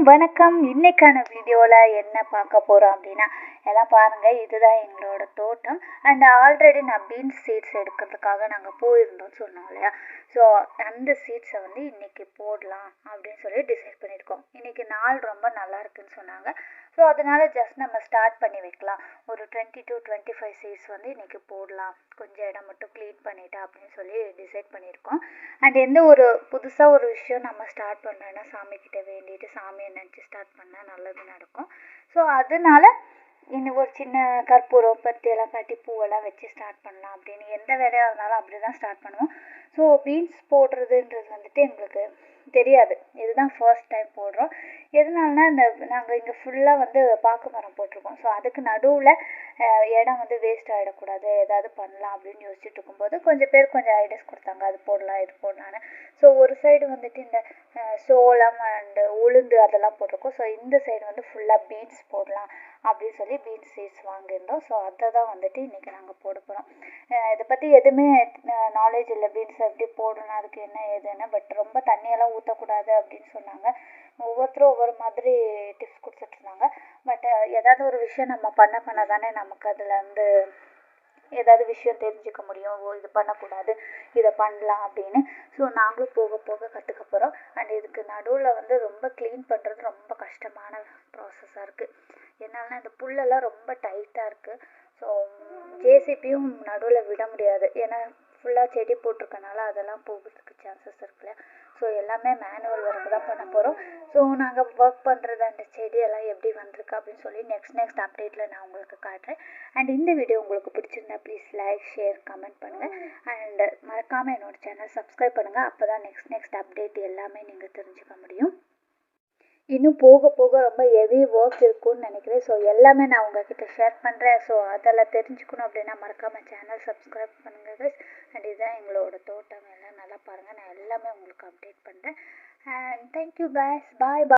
வணக்கம். இன்னைக்கான வீடியோவில் என்ன பார்க்க போகிறோம் அப்படின்னா, எல்லாம் பாருங்கள், இதுதான் எங்களோட தோட்டம். அண்ட் ஆல்ரெடி நான் பீன்ஸ் சீட்ஸ் எடுக்கிறதுக்காக நாங்கள் போயிருந்தோம் சொன்னோம் இல்லையா. ஸோ அந்த சீட்ஸை வந்து இன்றைக்கி போடலாம் அப்படின்னு சொல்லி டிசைட் பண்ணியிருக்கோம். இன்றைக்கி நாள் ரொம்ப நல்லா இருக்குன்னு சொன்னாங்க. ஸோ அதனால் ஜஸ்ட் நம்ம ஸ்டார்ட் பண்ணி வைக்கலாம். ஒரு 20 to 25 சீட்ஸ் வந்து இன்றைக்கி போடலாம், கொஞ்சம் இடம் மட்டும் க்ளீன் பண்ணிட்டா அப்படின்னு சொல்லி டிசைட் பண்ணியிருக்கோம். அண்ட் எந்த ஒரு புதுசாக ஒரு விஷயம் நம்ம ஸ்டார்ட் பண்ணுறோன்னா சாமிக்கிட்ட வேண்டிட்டு சாமியை நினச்சி ஸ்டார்ட் பண்ணால் நல்லது நடக்கும். ஸோ அதனால இன்னும் ஒரு சின்ன கற்பூரம் பத்தியெல்லாம் கட்டி பூவெல்லாம் வச்சு ஸ்டார்ட் பண்ணலாம் அப்படின்னு, எந்த வேலையாக இருந்தாலும் அப்படி தான் ஸ்டார்ட் பண்ணுவோம். ஸோ பீன்ஸ் போடுறதுன்றது வந்துட்டு எங்களுக்கு தெரியாது, இதுதான் ஃபர்ஸ்ட் டைம் போடுறோம். எதனாலனா நாங்கள் இங்கே ஃபுல்லாக வந்து பாக்கு மரம் போட்டிருக்கோம். ஸோ அதுக்கு நடுவில் இடம் வந்து வேஸ்ட் ஆகிடக்கூடாது, ஏதாவது பண்ணலாம் அப்படின்னு யோசிச்சுட்டு இருக்கும்போது கொஞ்சம் ஐடியாஸ் கொடுத்தாங்க, அது போடலாம் இது போடலான்னு. ஸோ ஒரு சைடு வந்துட்டு இந்த சோளம் அண்டு உளுந்து அதெல்லாம் போட்டிருக்கோம். ஸோ இந்த சைடு வந்து ஃபுல்லாக பீன்ஸ் போடலாம் அப்படின்னு சொல்லி பீன்ஸ் சீட்ஸ் வாங்கியிருந்தோம். ஸோ அதை தான் வந்துட்டு இன்றைக்கி நாங்கள் போட போகிறோம். இதை பற்றி எதுவுமே நாலேஜ் இல்லை, பீன்ஸ் எப்படி போடணும் அதுக்கு என்ன ஏதுன்னு. பட் ரொம்ப தண்ணியெல்லாம் ஊற்றக்கூடாது அப்படின்னு சொன்னாங்க. ஒவ்வொருத்தரும் ஒவ்வொரு மாதிரி டிப்ஸ் கொடுத்துட்ருந்தாங்க. பட் ஏதாவது ஒரு விஷயம் நம்ம பண்ண தானே நமக்கு அதில் வந்து ஏதாவது விஷயம் தெரிஞ்சுக்க முடியும். இது பண்ணக்கூடாது, இதை பண்ணலாம் அப்படின்னு. ஸோ நாங்களும் போக போக கற்றுக்க போகிறோம். அண்ட் இதுக்கு நடுவில் வந்து ரொம்ப க்ளீன் பண்ணுறது ரொம்ப கஷ்டமான ப்ராசஸாக இருக்குது. என்னால்னா இந்த புல்லெல்லாம் ரொம்ப டைட்டாக இருக்குது. ஸோ ஜேசிபியும் நடுவில் விட முடியாது, ஏன்னா ஃபுல்லாக செடி போட்டிருக்கனால அதெல்லாம் போகிறதுக்கு சான்சஸ் இருக்குல்ல. ஸோ எல்லாமே மேனுவல் ஒர்க்கு தான் பண்ண போகிறோம். ஸோ நாங்கள் ஒர்க் பண்ணுறது அந்த செடியெல்லாம் எப்படி வந்திருக்கு அப்படின்னு சொல்லி நெக்ஸ்ட் அப்டேட்டில் நான் உங்களுக்கு காட்டுறேன். அண்ட் இந்த வீடியோ உங்களுக்கு பிடிச்சிருந்தா ப்ளீஸ் லைக், ஷேர், கமெண்ட் பண்ணுங்கள். அண்ட் மறக்காமல் என்னோட சேனல் சப்ஸ்கிரைப் பண்ணுங்கள். அப்போ தான் நெக்ஸ்ட் அப்டேட் எல்லாமே நீங்கள் தெரிஞ்சுக்க முடியும். இன்னும் போக போக ரொம்ப ஹெவி ஒர்க் இருக்கும்னு நினைக்கிறேன். ஸோ எல்லாமே நான் உங்ககிட்ட ஷேர் பண்ணுறேன். ஸோ அதெல்லாம் தெரிஞ்சுக்கணும் அப்படின்னா மறக்காமல் சேனல் சப்ஸ்கிரைப் பண்ணுங்கள் கைஸ். அண்ட் இதுதான் எங்களோட தோட்டம், எல்லாம் நல்லா பாருங்கள். நான் எல்லாமே உங்களுக்கு அப்டேட் பண்ணுறேன். And thank you guys, bye.